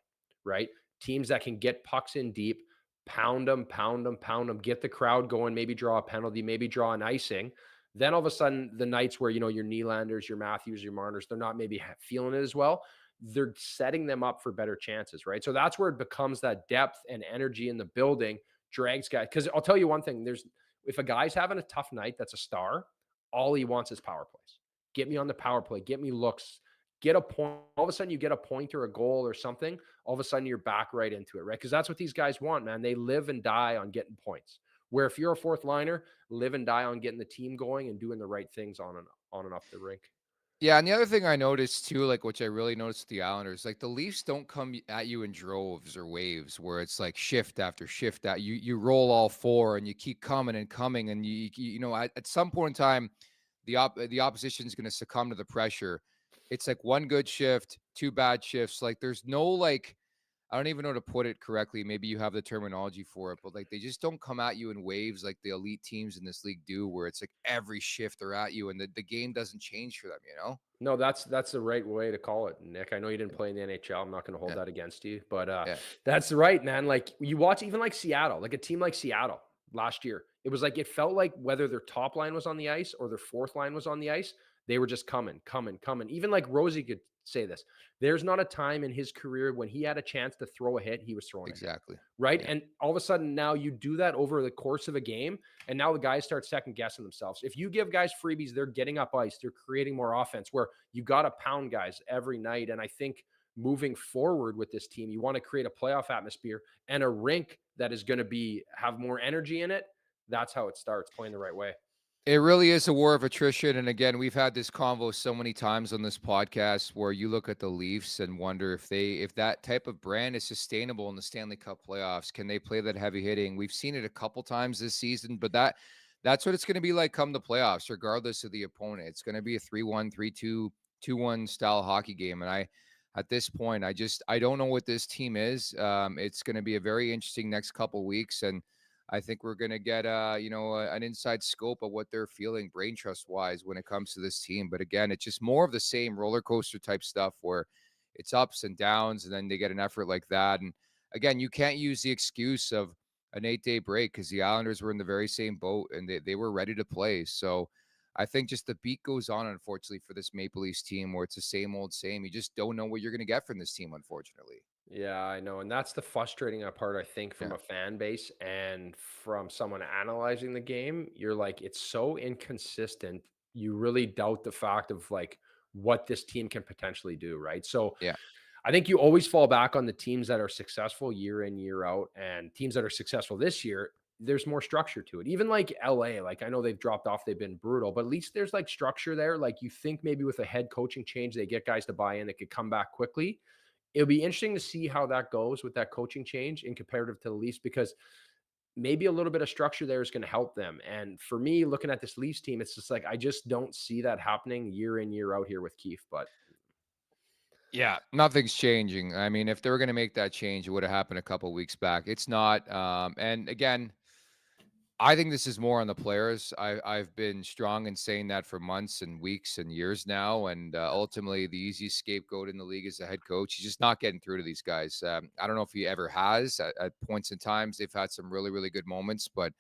right? Teams that can get pucks in deep, pound them, pound them, pound them, get the crowd going, maybe draw a penalty, maybe draw an icing. Then all of a sudden, the nights where, your Nylanders, your Matthews, your Marners, they're not maybe feeling it as well. They're setting them up for better chances, right? So that's where it becomes that depth and energy in the building drags guys. Because I'll tell you one thing, if a guy's having a tough night, that's a star, all he wants is power plays. Get me on the power play, get me looks, get a point. All of a sudden, you get a point or a goal or something. All of a sudden, you're back right into it, right? Because that's what these guys want, man. They live and die on getting points. Where if you're a fourth liner, live and die on getting the team going and doing the right things on and off the rink.
Yeah, and the other thing I noticed too, like which I really noticed with the Islanders, like the Leafs don't come at you in droves or waves where it's like shift after shift that you roll all four and you keep coming and coming and at some point in time the opposition is going to succumb to the pressure. It's like one good shift, two bad shifts. Like there's no like I don't even know how to put it correctly. Maybe you have the terminology for it, but like they just don't come at you in waves like the elite teams in this league do, where it's like every shift they're at you and the game doesn't change for them, you know?
No, that's the right way to call it, Nick. I know you didn't play in the NHL. I'm not going to hold
Yeah.
that against you, but
Yeah.
that's right, man. Like you watch even like Seattle, like a team like Seattle last year. It was like it felt like whether their top line was on the ice or their fourth line was on the ice, they were just coming, coming, coming. Even like Rosie could say this. There's not a time in his career when he had a chance to throw a hit, he was throwing a hit.
Exactly.
Right.
Yeah.
And all of a sudden now you do that over the course of a game. And now the guys start second guessing themselves. If you give guys freebies, they're getting up ice, they're creating more offense where you got to pound guys every night. And I think moving forward with this team, you want to create a playoff atmosphere and a rink that is going to have more energy in it. That's how it starts, playing the right way.
It really is a war of attrition. And again, we've had this convo so many times on this podcast where you look at the Leafs and wonder if that type of brand is sustainable in the Stanley Cup playoffs. Can they play that heavy hitting? We've seen it a couple times this season, but that's what it's going to be like come the playoffs, regardless of the opponent. It's going to be a 3-1, 3-2, 2-1 style hockey game. And at this point, I don't know what this team is. It's going to be a very interesting next couple weeks. And I think we're going to get, an inside scope of what they're feeling brain trust wise when it comes to this team. But again, it's just more of the same roller coaster type stuff where it's ups and downs and then they get an effort like that. And again, you can't use the excuse of an 8-day break because the Islanders were in the very same boat and they were ready to play. So I think just the beat goes on, unfortunately, for this Maple Leafs team where it's the same old same. You just don't know what you're going to get from this team, unfortunately.
Yeah, I know. And that's the frustrating part, I think, from
Yeah.
a fan base and from someone analyzing the game. You're like, it's so inconsistent. You really doubt the fact of like what this team can potentially do, right? So
Yeah.
I think you always fall back on the teams that are successful year in, year out, and teams that are successful this year. There's more structure to it. Even like LA, like I know they've dropped off, they've been brutal, but at least there's like structure there. Like you think maybe with a head coaching change, they get guys to buy in that could come back quickly. it'll be interesting to see how that goes with that coaching change in comparative to the Leafs, because maybe a little bit of structure there is going to help them. And for me, looking at this Leafs team, it's just like I just don't see that happening year in, year out here with Keefe. But
Yeah, nothing's changing. I mean, if they were going to make that change, it would have happened a couple weeks back. It's not. And again, I think this is more on the players. I've been strong in saying that for months and weeks and years now. And ultimately, the easiest scapegoat in the league is the head coach. He's just not getting through to these guys. I don't know if he ever has. At points in times, they've had some really, really good moments, but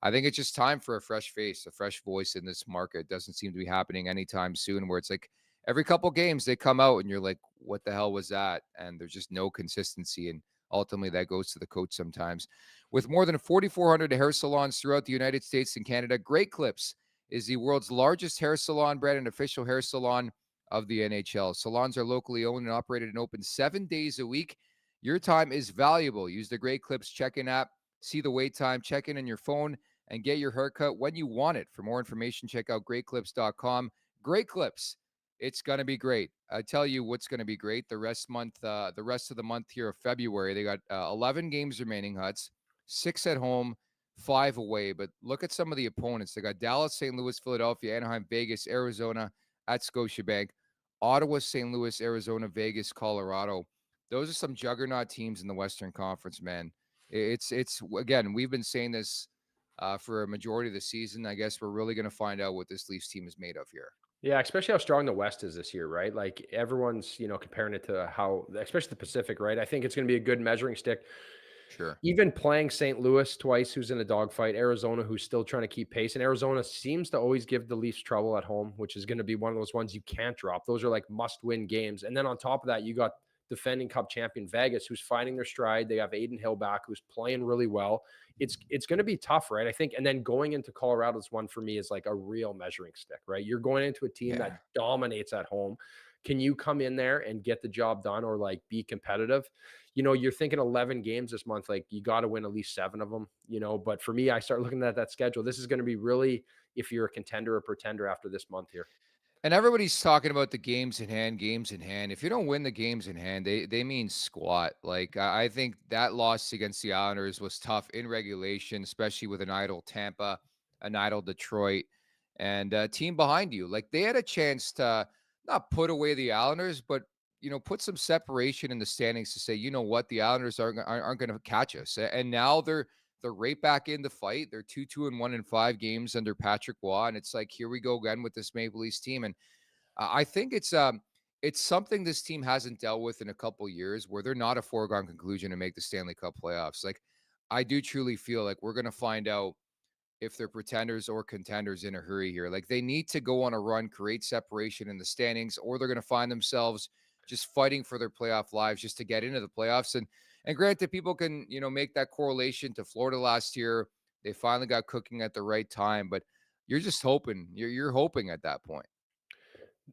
I think it's just time for a fresh face, a fresh voice in this market. It doesn't seem to be happening anytime soon, where it's like every couple games they come out and you're like, what the hell was that? And there's just no consistency. And ultimately that goes to the coach sometimes. With more than 4,400 hair salons throughout the United States and Canada, Great Clips is the world's largest hair salon brand and official hair salon of the NHL. Salons are locally owned and operated and open 7 days a week. Your time is valuable. Use the Great Clips check-in app, see the wait time, check in on your phone, and get your haircut when you want it. For more information, check out greatclips.com. Great Clips. It's going to be great. I tell you what's going to be great. The rest of the month here of February, they got 11 games remaining, Huts, 6 at home, 5 away. But look at some of the opponents. They got Dallas, St. Louis, Philadelphia, Anaheim, Vegas, Arizona at Scotiabank, Ottawa, St. Louis, Arizona, Vegas, Colorado. Those are some juggernaut teams in the Western Conference, man. It's again, we've been saying this for a majority of the season. I guess we're really going to find out what this Leafs team is made of here.
yeah, especially how strong the West is this year, right? Like everyone's, comparing it to how, especially the Pacific, right? I think it's going to be a good measuring stick.
Sure.
Even playing St. Louis twice, who's in a dogfight, Arizona, who's still trying to keep pace. And Arizona seems to always give the Leafs trouble at home, which is going to be one of those ones you can't drop. Those are like must-win games. And then on top of that, you got defending Cup champion Vegas, who's finding their stride. They have Aiden Hill back, who's playing really well. It's going to be tough, right? I think. And then going into Colorado's one for me is like a real measuring stick, right? You're going into a team that dominates at home. Can you come in there and get the job done or like be competitive? You're thinking 11 games this month, like you got to win at least 7 of them, but for me, I start looking at that schedule. This is going to be really, if you're a contender or pretender after this month here.
And everybody's talking about the games in hand, games in hand. If you don't win the games in hand, they mean squat. Like I think that loss against the Islanders was tough in regulation, especially with an idle Tampa, an idle Detroit, and a team behind you. Like they had a chance to not put away the Islanders, but put some separation in the standings to say, you know what, the Islanders aren't going to catch us. And now they're right back in the fight. They're 2-1 in 5 games under Patrick Waugh, and it's like here we go again with this Maple Leafs team. And I think it's something this team hasn't dealt with in a couple years, where they're not a foregone conclusion to make the Stanley Cup playoffs. Like I do truly feel like we're going to find out if they're pretenders or contenders in a hurry here. Like they need to go on a run, create separation in the standings, or they're going to find themselves just fighting for their playoff lives just to get into the playoffs. And granted, people can, make that correlation to Florida last year. They finally got cooking at the right time, but you're just hoping, you're hoping at that point.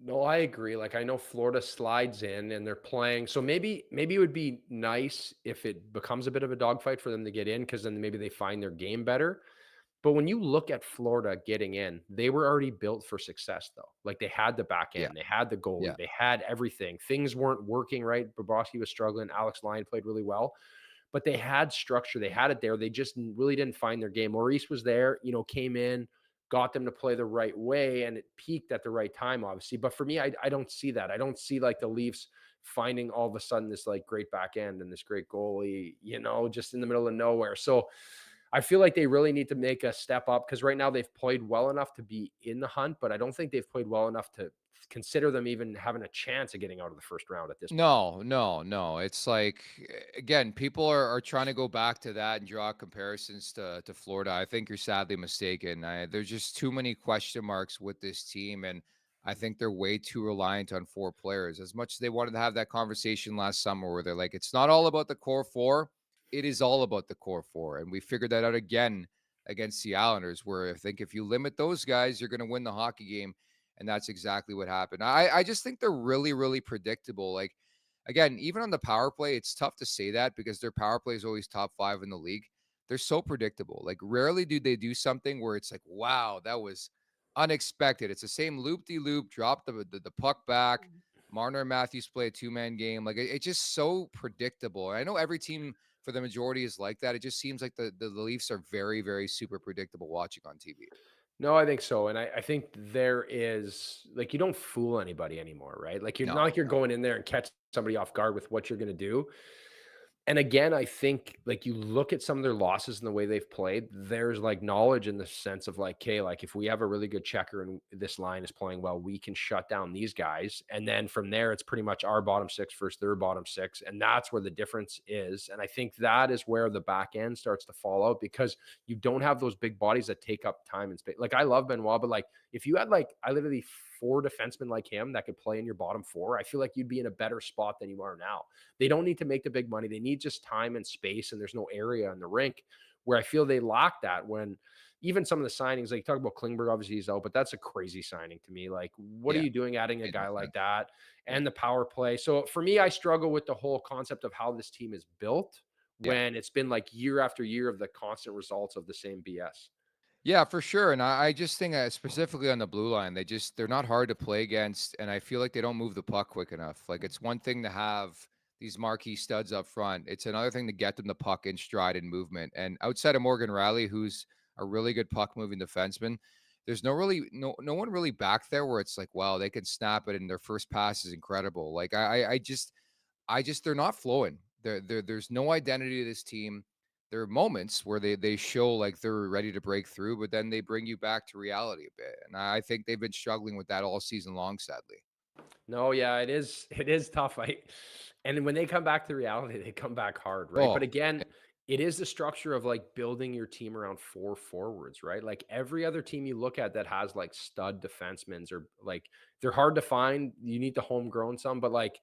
No, I agree. Like I know Florida slides in and they're playing. So maybe it would be nice if it becomes a bit of a dogfight for them to get in, because then maybe they find their game better. But when you look at Florida getting in, they were already built for success, though. Like they had the back end, they had the goalie, they had everything. Things weren't working right. Bobrovsky was struggling. Alex Lyon played really well, but they had structure. They had it there. They just really didn't find their game. Maurice was there, came in, got them to play the right way, and it peaked at the right time, obviously. But for me, I don't see that. I don't see like the Leafs finding all of a sudden this like great back end and this great goalie, just in the middle of nowhere. So I feel like they really need to make a step up, because right now they've played well enough to be in the hunt, but I don't think they've played well enough to consider them even having a chance of getting out of the first round at this point.
No. It's like, again, people are trying to go back to that and draw comparisons to Florida. I think you're sadly mistaken. There's just too many question marks with this team, and I think they're way too reliant on 4 players. As much as they wanted to have that conversation last summer where they're like, it's not all about the core 4. It is all about the core 4. And we figured that out again against the Islanders, where I think if you limit those guys, you're going to win the hockey game. And that's exactly what happened. I just think they're really, really predictable. Like, again, even on the power play, it's tough to say that because their power play is always top 5 in the league. They're so predictable. Like, rarely do they do something where it's like, wow, that was unexpected. It's the same loop-de-loop, drop the puck back, Marner and Matthews play a 2-man game. Like it's just so predictable. I know every team for the majority is like that. It just seems like the Leafs are very, very super predictable watching on TV.
No, I think so. And I think there is like you don't fool anybody anymore, right? Like you're not like
No,
you're
no.
going in there and catch somebody off guard with what you're gonna do. And again, I think like you look at some of their losses and the way they've played, there's like knowledge in the sense of like, okay, like if we have a really good checker and this line is playing well, we can shut down these guys. And then from there, it's pretty much our bottom six versus their bottom six. And that's where the difference is. And I think that is where the back end starts to fall out because you don't have those big bodies that take up time and space. Like I love Benoit, but like if you had like, I literally 4 defensemen like him that could play in your bottom four, I feel like you'd be in a better spot than you are now. They don't need to make the big money. They need just time and space, and there's no area in the rink where I feel they lack that when even some of the signings, like you talk about Klingberg, obviously he's out, but that's a crazy signing to me. Like, what are
Yeah,
you doing adding a
made no
guy like
sense.
that
Yeah,
and the power play? So for me, I struggle with the whole concept of how this team is built
yeah.
when it's been like year after year of the constant results of the same BS.
Yeah, for sure. And I just think specifically on the blue line, they're not hard to play against, and I feel like they don't move the puck quick enough. Like it's one thing to have these marquee studs up front. It's another thing to get them the puck in stride and movement. And outside of Morgan Riley, who's a really good puck moving defenseman, there's no one really back there where it's like, wow, they can snap it and their first pass is incredible. Like I just they're not flowing. There's no identity to this team. There are moments where they show like they're ready to break through, but then they bring you back to reality a bit. And I think they've been struggling with that all season long, sadly.
No, yeah, it is. It is tough. And when they come back to reality, they come back hard, right? But
Oh,
again, it is the structure of like building your team around four forwards, right? Like every other team you look at that has like stud defensemen or like they're hard to find. You need to homegrown some, but like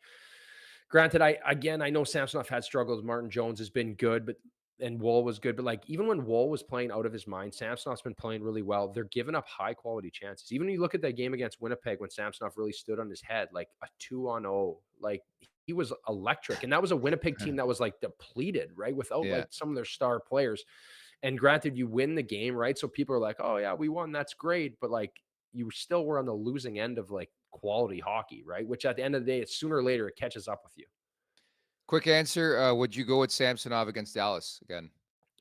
granted, I know Samsonov had struggles. Martin Jones has been good, but and Wool was good. But like even when Wool was playing out of his mind, Samsonov's been playing really well. They're giving up high quality chances. Even when you look at that game against Winnipeg when Samsonov really stood on his head, like a 2-on-0, like he was electric. And that was a Winnipeg team that was like depleted, right? Without
yeah.
like some of their star players. And granted, you win the game, right? So people are like, oh yeah, we won. That's great. But like you still were on the losing end of like quality hockey, right? Which at the end of the day, it's sooner or later it catches up with you.
Quick answer. Would you go with Samsonov against Dallas again?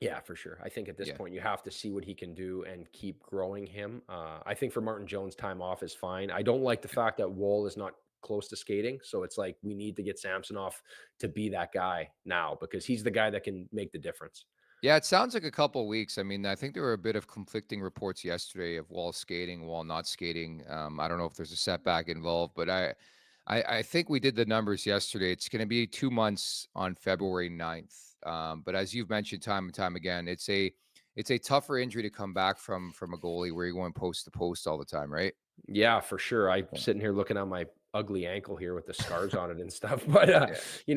Yeah, for sure. I think at this
Yeah.
point you have to see what he can do and keep growing him. I think for Martin Jones, time off is fine. I don't like the fact that Wool is not close to skating, so it's like we need to get Samsonov to be that guy now because he's the guy that can make the difference.
Yeah, it sounds like a couple weeks. I mean, I think there were a bit of conflicting reports yesterday of Wall skating, Wall not skating. I don't know if there's a setback involved, but I think we did the numbers yesterday. It's going to be 2 months on February 9th. But as you've mentioned time and time again, it's a tougher injury to come back from a goalie where you're going post to post all the time, right?
Yeah, for sure. I'm
Yeah.
sitting here looking at my ugly ankle here with the scars on it and stuff. But
Yeah.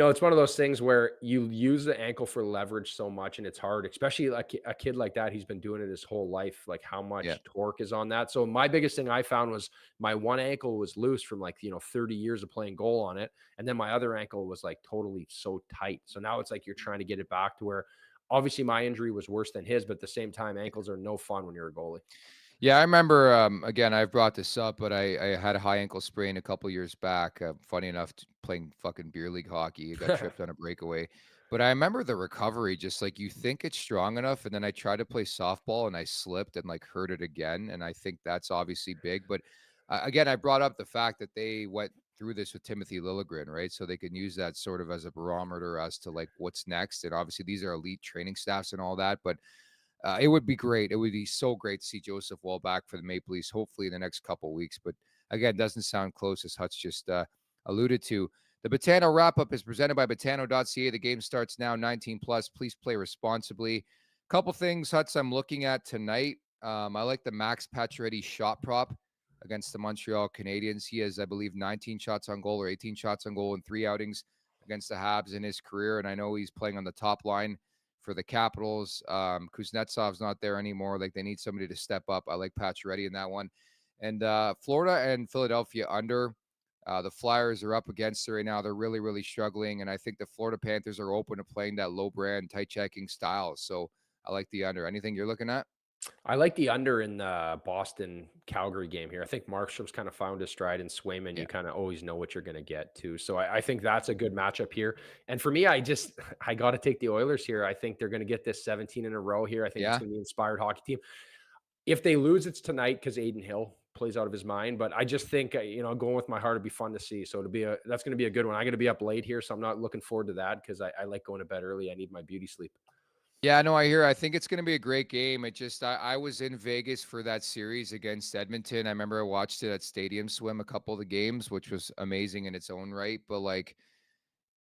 it's one of those things where you use the ankle for leverage so much and it's hard, especially like a kid like that. He's been doing it his whole life, like how
Yeah.
much torque is on that. So my biggest thing I found was my one ankle was loose from like, 30 years of playing goal on it. And then my other ankle was like totally so tight. So now it's like you're trying to get it back to where obviously my injury was worse than his, but at the same time, ankles are no fun when you're a goalie.
Yeah, I remember. Again, I've brought this up, but I had a high ankle sprain a couple years back. Funny enough, playing fucking beer league hockey, I got tripped on a breakaway. But I remember the recovery. Just like you think it's strong enough, and then I tried to play softball and I slipped and like hurt it again. And I think that's obviously big. But again, I brought up the fact that they went through this with Timothy Liljegren, right? So they can use that sort of as a barometer as to like what's next. And obviously, these are elite training staffs and all that, but. It would be great. It would be so great to see Joseph Wall back for the Maple Leafs, hopefully in the next couple weeks. But again, doesn't sound close as Hutch just alluded to. The Betano wrap up is presented by Betano.ca. The game starts now, 19 plus. Please play responsibly. Couple things, Hutch, I'm looking at tonight. I like the Max Pacioretty shot prop against the Montreal Canadiens. He has, I believe, 19 shots on goal or 18 shots on goal in 3 outings against the Habs in his career. And I know he's playing on the top line for the Capitals. Kuznetsov's not there anymore. Like they need somebody to step up. I like Pacioretty in that one. And Florida and Philadelphia under. The Flyers are up against it right now. They're really, really struggling. And I think the Florida Panthers are open to playing that low brand, tight checking style. So I like the under. Anything you're looking at?
I like the under in the Boston Calgary game here. I think Markstrom's kind of found his stride, and Swayman,
Yeah.
you kind of always know what you're going to get too. So I think that's a good matchup here. And for me, I got to take the Oilers here. I think they're going to get this 17 in a row here. I think it's
Yeah.
going to be an inspired hockey team. If they lose, it's tonight because Aiden Hill plays out of his mind. But I just think going with my heart would be fun to see. So that's going to be a good one. I'm going to be up late here, so I'm not looking forward to that because I like going to bed early. I need my beauty sleep.
Yeah, no, I hear. I think it's going to be a great game. I was in Vegas for that series against Edmonton. I remember I watched it at Stadium Swim a couple of the games, which was amazing in its own right. But like,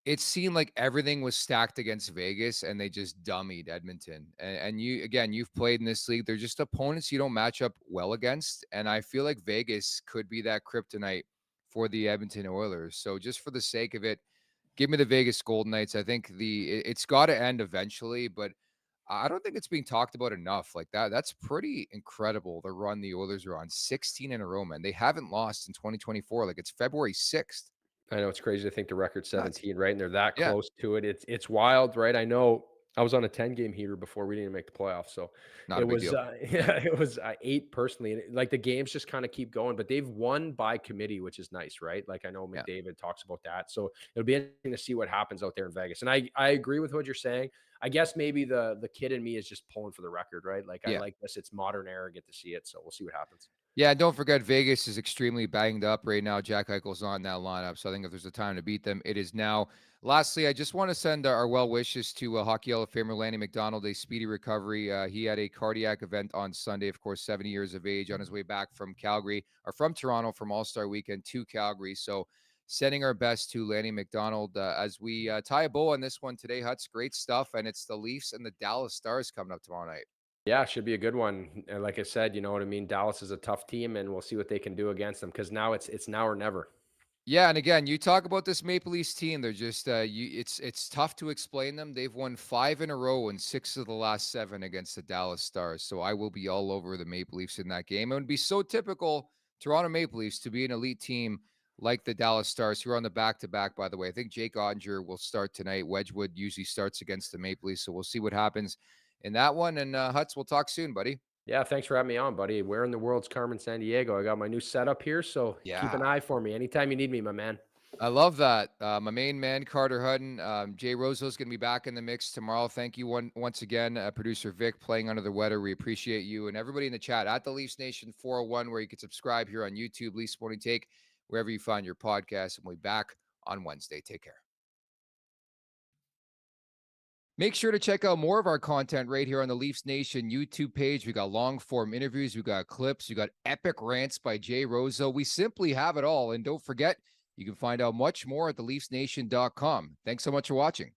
it seemed like everything was stacked against Vegas, and they just dummied Edmonton. And you've played in this league. They're just opponents you don't match up well against. And I feel like Vegas could be that kryptonite for the Edmonton Oilers. So just for the sake of it, give me the Vegas Golden Knights. I think it's got to end eventually, but I don't think it's being talked about enough. Like that's pretty incredible. The run the Oilers are on, 16 in a row, man. They haven't lost in 2024. Like, it's February 6th.
I know it's crazy to think the record's
Nuts.
17, right? And they're that
Yeah,
close to it. It's wild, right? I know I was on a 10-game heater before we didn't make the playoffs. So
not
it
a big
was
deal.
yeah, it was 8 personally. And like the games just kind of keep going, but they've won by committee, which is nice, right? Like I know
Yeah.
McDavid talks about that. So it'll be interesting to see what happens out there in Vegas. And I agree with what you're saying. I guess maybe the kid in me is just pulling for the record, right? Like I
Yeah.
like this. It's modern era, get to see it. So we'll see what happens.
Yeah, and don't forget Vegas is extremely banged up right now. Jack Eichel's on that lineup, so I think if there's a time to beat them, it is now. Lastly, I just want to send our well wishes to Hockey Hall of Famer Lanny McDonald, a speedy recovery. He had a cardiac event on Sunday, of course, 70 years of age, on his way back from Calgary, or from Toronto, from All-Star Weekend to Calgary. So sending our best to Lanny McDonald as we tie a bow on this one today, Huts. Great stuff, and it's the Leafs and the Dallas Stars coming up tomorrow night.
Yeah, should be a good one. And like I said, you know what I mean? Dallas is a tough team, and we'll see what they can do against them because now it's now or never.
Yeah, and again, you talk about this Maple Leafs team. They're just it's tough to explain them. They've won 5 in a row and 6 of the last 7 against the Dallas Stars. So I will be all over the Maple Leafs in that game. It would be so typical Toronto Maple Leafs to be an elite team like the Dallas Stars, who are on the back-to-back, by the way. I think Jake Ottinger will start tonight. Wedgwood usually starts against the Maple Leafs, so we'll see what happens in that one. And Huts, we'll talk soon, buddy.
Yeah, thanks for having me on, buddy. Where in the world's Carmen San Diego? I got my new setup here, so keep an
Yeah.
eye for me anytime you need me, my man.
I love that. My main man, Carter Hutton. Jay Roseau's going to be back in the mix tomorrow. Thank you once again, producer Vic, playing under the weather. We appreciate you and everybody in the chat at the Leafs Nation 401, where you can subscribe here on YouTube, Leafs Morning Take, wherever you find your podcast. And we'll be back on Wednesday. Take care. Make sure to check out more of our content right here on the Leafs Nation YouTube page. We got long form interviews, we got clips, we got epic rants by Jay Roseau. We simply have it all. And don't forget, you can find out much more at theleafsnation.com. Thanks so much for watching.